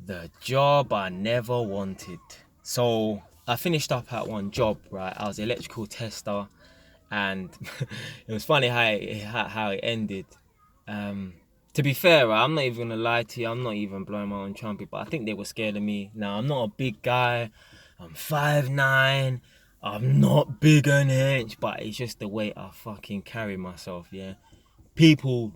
The job I never wanted. So I finished up at one job, right? I was an electrical tester, and it was funny how it ended. To be fair, right, I'm not even gonna lie to you. I'm not even blowing my own trumpet, but I think they were scared of me. Now I'm not a big guy. I'm 5'9". I'm not big an inch, but it's just the way I fucking carry myself. Yeah, people,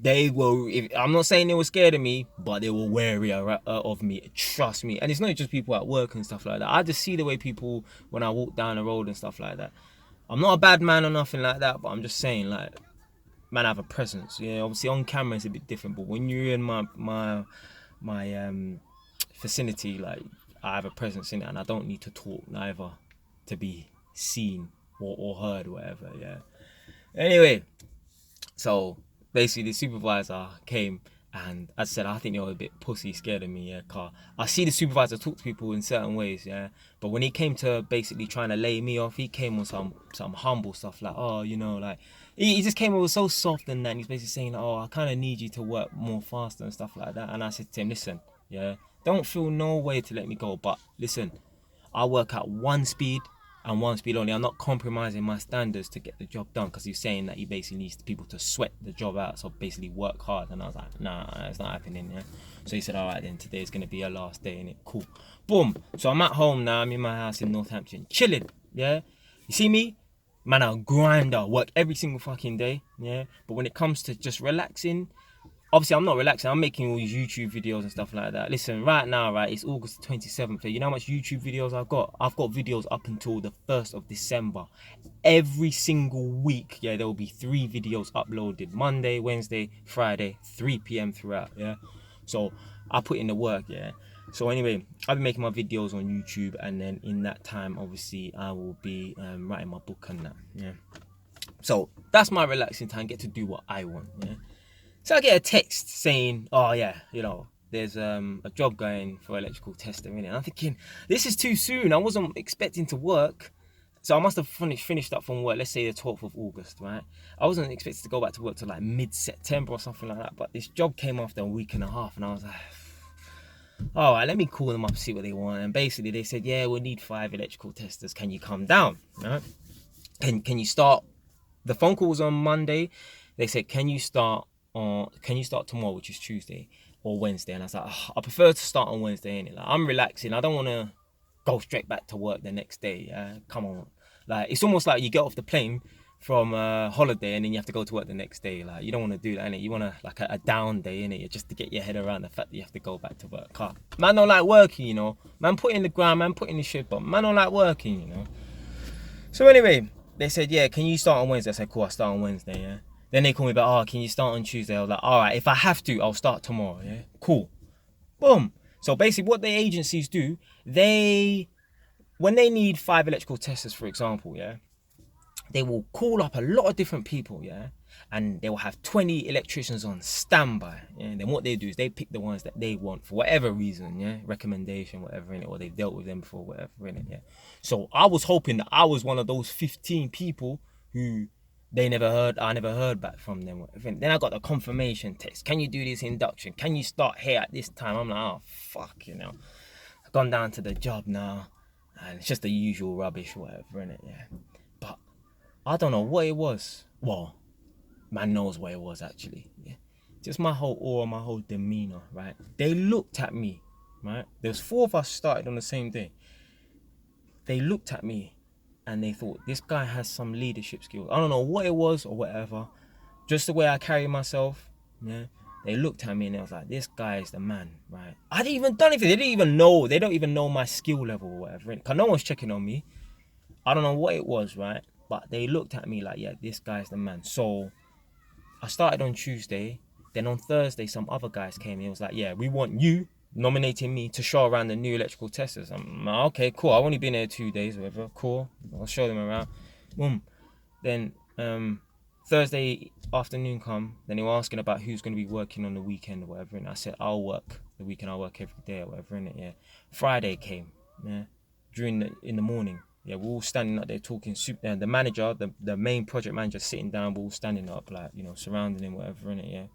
they were. I'm not saying they were scared of me, but they were wary of me. Trust me. And it's not just people at work and stuff like that. I just see the way people when I walk down the road and stuff like that. I'm not a bad man or nothing like that, but I'm just saying, like, man, I have a presence. Yeah, obviously on camera it's a bit different, but when you're in my vicinity, like, I have a presence in it, and I don't need to talk neither to be seen or heard, whatever. Yeah. Anyway, so basically the supervisor came, and as I said, I think they were a bit pussy scared of me, yeah, car. I see the supervisor talk to people in certain ways, yeah. But when he came to basically trying to lay me off, he came on some humble stuff, like, oh, like, he just came over so soft, and then he's basically saying, oh, I kind of need you to work more faster and stuff like that. And I said to him, listen, yeah, don't feel no way to let me go, but listen, I work at one speed and one speed only. I'm not compromising my standards to get the job done, because he's saying that he basically needs people to sweat the job out, so basically work hard. And I was like, nah, it's not happening. Yeah. So he said, all right, then today's gonna be your last day, innit? Cool. Boom. So I'm at home now. I'm in my house in Northampton, chilling. Yeah. You see me? Man, I grinder, work every single fucking day. Yeah. But when it comes to just relaxing, obviously I'm not relaxing. I'm making all these YouTube videos and stuff like that. Listen, right now, right, it's August 27th. You know how much YouTube videos I've got? I've got videos up until the 1st of December. Every single week, yeah, there will be 3 videos uploaded. Monday, Wednesday, Friday, 3 p.m. throughout, yeah. So I put in the work, yeah. So anyway, I've been making my videos on YouTube, and then in that time, obviously, I will be writing my book and that, yeah. So that's my relaxing time. Get to do what I want, yeah. So I get a text saying, oh yeah, there's a job going for electrical tester, innit? And I'm thinking, this is too soon. I wasn't expecting to work. So I must have finished up from work, let's say the 12th of August, right? I wasn't expected to go back to work till like mid-September or something like that. But this job came after a week and a half, and I was like, all right, let me call them up, see what they want. And basically they said, yeah, we need 5 electrical testers. Can you come down? Right? Can you start? The phone call was on Monday. They said, can you start tomorrow, which is Tuesday, or Wednesday? And I was like, I prefer to start on Wednesday, innit? Like, I'm relaxing. I don't want to go straight back to work the next day. Yeah, come on. Like, it's almost like you get off the plane from holiday and then you have to go to work the next day. Like, you don't want to do that, innit? You want to, like, a down day, innit? Just to get your head around the fact that you have to go back to work. Man don't like working, Man put in the grind, man put in the shit, but man don't like working, So anyway, they said, yeah, can you start on Wednesday? I said, cool, I'll start on Wednesday, yeah. Then they called me back, oh, can you start on Tuesday? I was like, all right, if I have to, I'll start tomorrow, yeah. Cool. Boom. So basically what the agencies do, when they need 5 electrical testers, for example, yeah, they will call up a lot of different people, yeah, and they will have 20 electricians on standby. Yeah? And then what they do is they pick the ones that they want for whatever reason, yeah, recommendation, whatever in it, or they've dealt with them before, whatever in it, yeah. So I was hoping that I was one of those 15 people who I never heard back from them. Then I got the confirmation text. Can you do this induction? Can you start here at this time? I'm like, oh fuck, I've gone down to the job now, and it's just the usual rubbish, whatever in it, yeah. But I don't know what it was. Well, man knows what it was actually. Yeah. Just my whole aura, my whole demeanor, right? They looked at me, right? There was 4 of us started on the same day. They looked at me and they thought, this guy has some leadership skills. I don't know what it was or whatever. Just the way I carry myself, yeah. They looked at me and they was like, this guy is the man, right? I didn't even do anything. They don't even know my skill level or whatever. Because no one's checking on me. I don't know what it was, right? But they looked at me like, yeah, this guy's the man. So I started on Tuesday. Then on Thursday, some other guys came in. It was like, yeah, we want you nominating me to show around the new electrical testers. I'm like, okay, cool. I've only been here 2 days, whatever. Cool. I'll show them around. Boom. Then Thursday afternoon come. Then they were asking about who's going to be working on the weekend or whatever. And I said, I'll work the weekend. I'll work every day or whatever. In it, yeah. Friday came. Yeah. In the morning. Yeah, we're all standing up there talking. The manager, the main project manager, sitting down. We're all standing up, like, surrounding him, whatever, innit, yeah.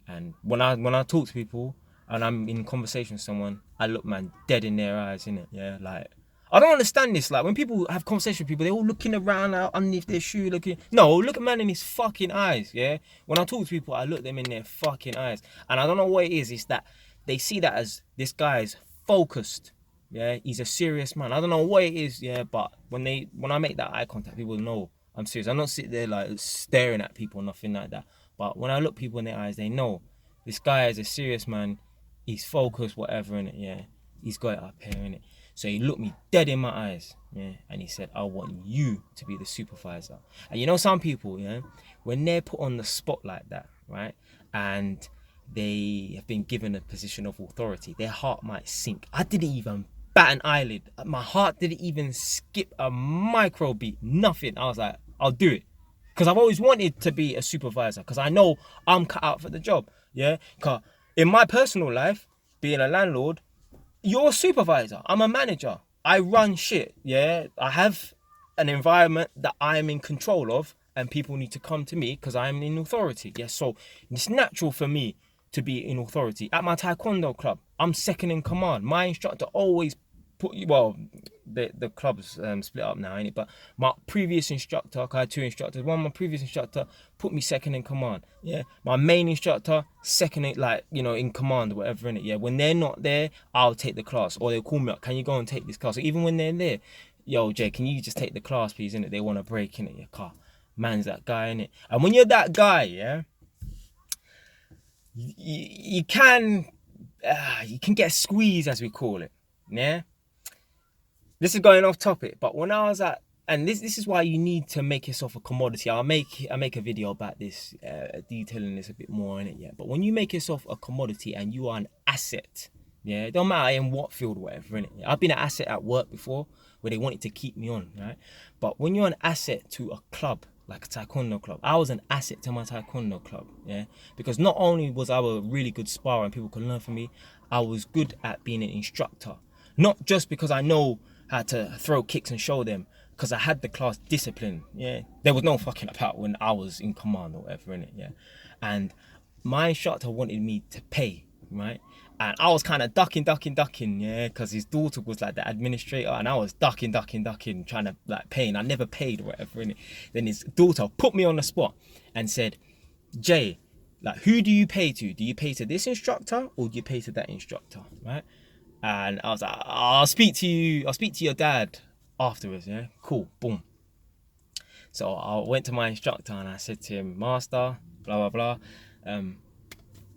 And when I talk to people, and I'm in conversation with someone, I look man dead in their eyes, innit? Yeah, like I don't understand this. Like when people have conversation with people, they're all looking around out underneath their shoe, looking. No, look at man in his fucking eyes. Yeah. When I talk to people, I look them in their fucking eyes, and I don't know what it is. It's that they see that as this guy is focused. Yeah, he's a serious man. I don't know what it is. Yeah, but when I make that eye contact, people know I'm serious. I'm not sitting there like staring at people, nothing like that. But when I look people in their eyes, they know this guy is a serious man. He's focused, whatever in it. Yeah, he's got it up here in it. So he looked me dead in my eyes, yeah, and he said, I want you to be the supervisor. And you know some people, yeah, when they're put on the spot like that, right, and they have been given a position of authority, their heart might sink. I didn't even bat an eyelid. My heart didn't even skip a micro beat, nothing. I was like, I'll do it. Because I've always wanted to be a supervisor, because I know I'm cut out for the job, yeah. Because in my personal life, being a landlord, you're a supervisor. I'm a manager. I run shit. Yeah. I have an environment that I'm in control of, and people need to come to me because I'm in authority. Yeah. So it's natural for me to be in authority. At my taekwondo club, I'm second in command. My instructor always put you, well, the club's split up now, ain't it? But my previous instructor, I had two instructors. One, my previous instructor put me second in command. Yeah, my main instructor second in, like, you know, in command or whatever in it. Yeah, when they're not there, I'll take the class, or they'll call me up. Can you go and take this class? So even when they're there, yo, Jay, can you just take the class, please? In it, they want a break in it. Your car, man's that guy in it. And when you're that guy, yeah, you can get squeezed, as we call it. Yeah. This is going off topic, but when I was at, and this is why you need to make yourself a commodity. I'll make a video about this, detailing this a bit more in it, yeah. But when you make yourself a commodity and you are an asset, yeah, it don't matter in what field, whatever, innit? I've been an asset at work before, where they wanted to keep me on, right? But when you're an asset to a club, like a taekwondo club, I was an asset to my taekwondo club, yeah. Because not only was I a really good sparrer and people could learn from me, I was good at being an instructor. Not just because I know how to throw kicks and show them, because I had the class discipline, yeah. There was no fucking about when I was in command or whatever in it, yeah. And my instructor wanted me to pay, right? And I was kind of ducking, yeah, because his daughter was like the administrator, and I was ducking, trying to like pay, and I never paid or whatever in it. Then his daughter put me on the spot and said, Jay, like, who do you pay to? Do you pay to this instructor or do you pay to that instructor, right? And I was like, I'll speak to your dad afterwards, yeah? Cool, boom. So I went to my instructor and I said to him, Master, blah, blah, blah.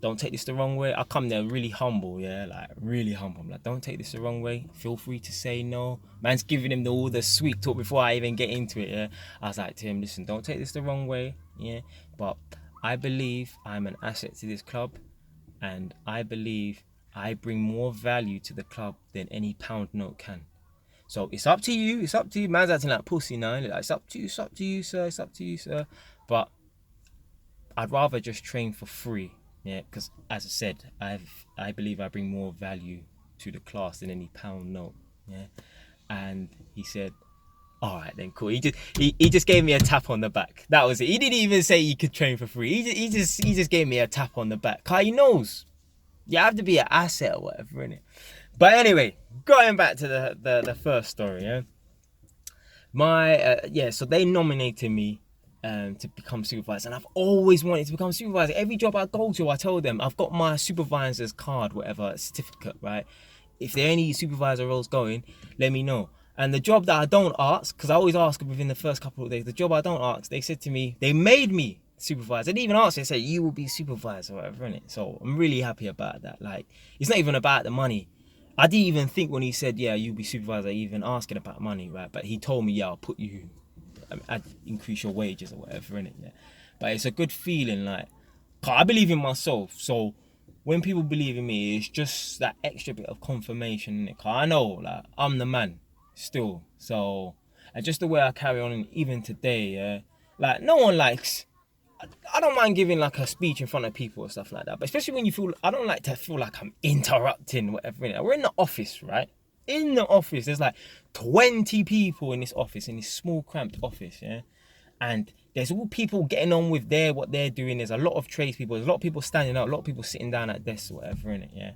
Don't take this the wrong way. I come there really humble, yeah? Like, really humble. I'm like, don't take this the wrong way. Feel free to say no. Man's giving him all the sweet talk before I even get into it, yeah? I was like to him, listen, don't take this the wrong way, yeah? But I believe I'm an asset to this club, and I believe I bring more value to the club than any pound note can. So it's up to you. It's up to you. Man's acting like pussy now. Like, it's up to you. It's up to you, sir. It's up to you, sir. But I'd rather just train for free. Yeah, because as I said, I believe I bring more value to the class than any pound note. Yeah, and he said, all right then, cool. He just gave me a tap on the back. That was it. He didn't even say he could train for free. He just gave me a tap on the back. Cause he knows you have to be an asset or whatever, innit? But anyway, going back to the first story, yeah. So they nominated me to become supervisor, and I've always wanted to become supervisor. Every job I go to, I tell them I've got my supervisor's card, whatever, certificate, right? If there are any supervisor roles going, let me know. And the job that I don't ask, because I always ask within the first couple of days, the job I don't ask, they said to me, they made me supervisor. They didn't even ask, they said, you will be supervisor, whatever, innit? So I'm really happy about that. Like, it's not even about the money. I didn't even think when he said, yeah, you'll be supervisor, even asking about money, right? But he told me, yeah, I'll put you, I'd increase your wages or whatever, innit? Yeah. But it's a good feeling, like, I believe in myself. So when people believe in me, it's just that extra bit of confirmation, innit? I know, like, I'm the man still. So, and just the way I carry on, and even today, yeah, like, no one likes, I don't mind giving like a speech in front of people or stuff like that, but especially when you feel, I don't like to feel like I'm interrupting whatever. We're in the office, right? In the office, there's like 20 people in this office, in this small cramped office, yeah? And there's all people getting on with what they're doing. There's a lot of tradespeople. There's a lot of people standing up. A lot of people sitting down at desks or whatever, innit? Yeah.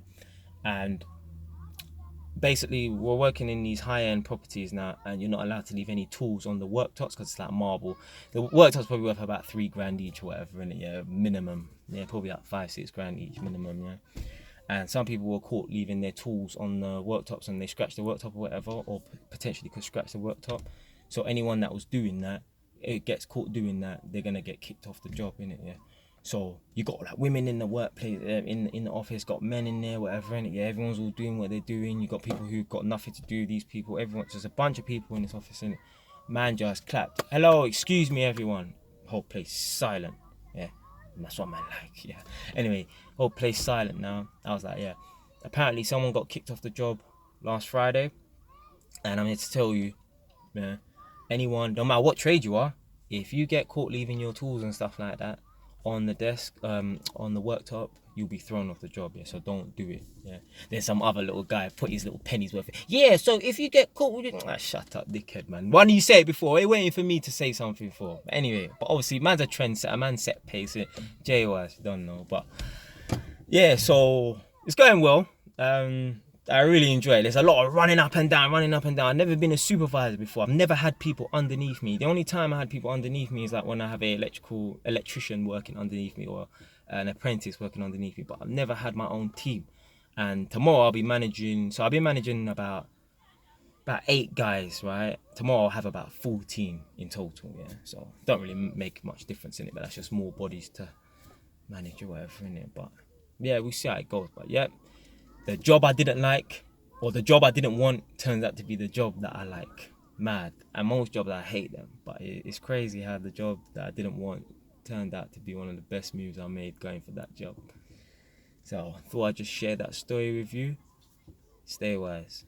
And basically, we're working in these high-end properties now, and you're not allowed to leave any tools on the worktops because it's like marble. The worktops probably worth about $3,000 each or whatever, innit? Yeah, minimum. Yeah, probably like 5-6 grand each minimum. Yeah. And some people were caught leaving their tools on the worktops, and they scratched the worktop or whatever, or potentially could scratch the worktop. So anyone that was doing that, it gets caught doing that, they're gonna get kicked off the job, innit? Yeah. So you got like women in the workplace, in the office, got men in there, whatever, innit? Yeah, everyone's all doing what they're doing. You got people who've got nothing to do with these people. Everyone's just a bunch of people in this office, innit? Man just clapped. Hello, excuse me, everyone. Whole place silent. Yeah. And that's what man like. Yeah. Anyway, whole place silent now. I was like, yeah. Apparently, someone got kicked off the job last Friday, and I'm here to tell you, yeah, anyone, no matter what trade you are, if you get caught leaving your tools and stuff like that on the desk, on the worktop, you'll be thrown off the job. Yeah, so don't do it. Yeah, there's some other little guy put his little pennies worth. Yeah, so if you get caught with it, shut up, dickhead, man. Why didn't you say it before? Are you waiting for me to say something for? But anyway, but obviously, man's a trendsetter, man set pace. JOS, don't know, but yeah, so it's going well. I really enjoy it. There's a lot of running up and down, running up and down. I've never been a supervisor before. I've never had people underneath me. The only time I had people underneath me is like when I have a electrician working underneath me, or an apprentice working underneath me. But I've never had my own team. And tomorrow I'll be managing. So I'll be managing about 8 guys, right? Tomorrow I'll have about 14 in total. Yeah. So don't really make much difference in it, but that's just more bodies to manage or whatever in it. But yeah, we'll see how it goes. But yeah, the job I didn't like, or the job I didn't want, turns out to be the job that I like. Mad. And most jobs I hate them, but it's crazy how the job that I didn't want turned out to be one of the best moves I made going for that job. So I thought I'd just share that story with you. Stay wise.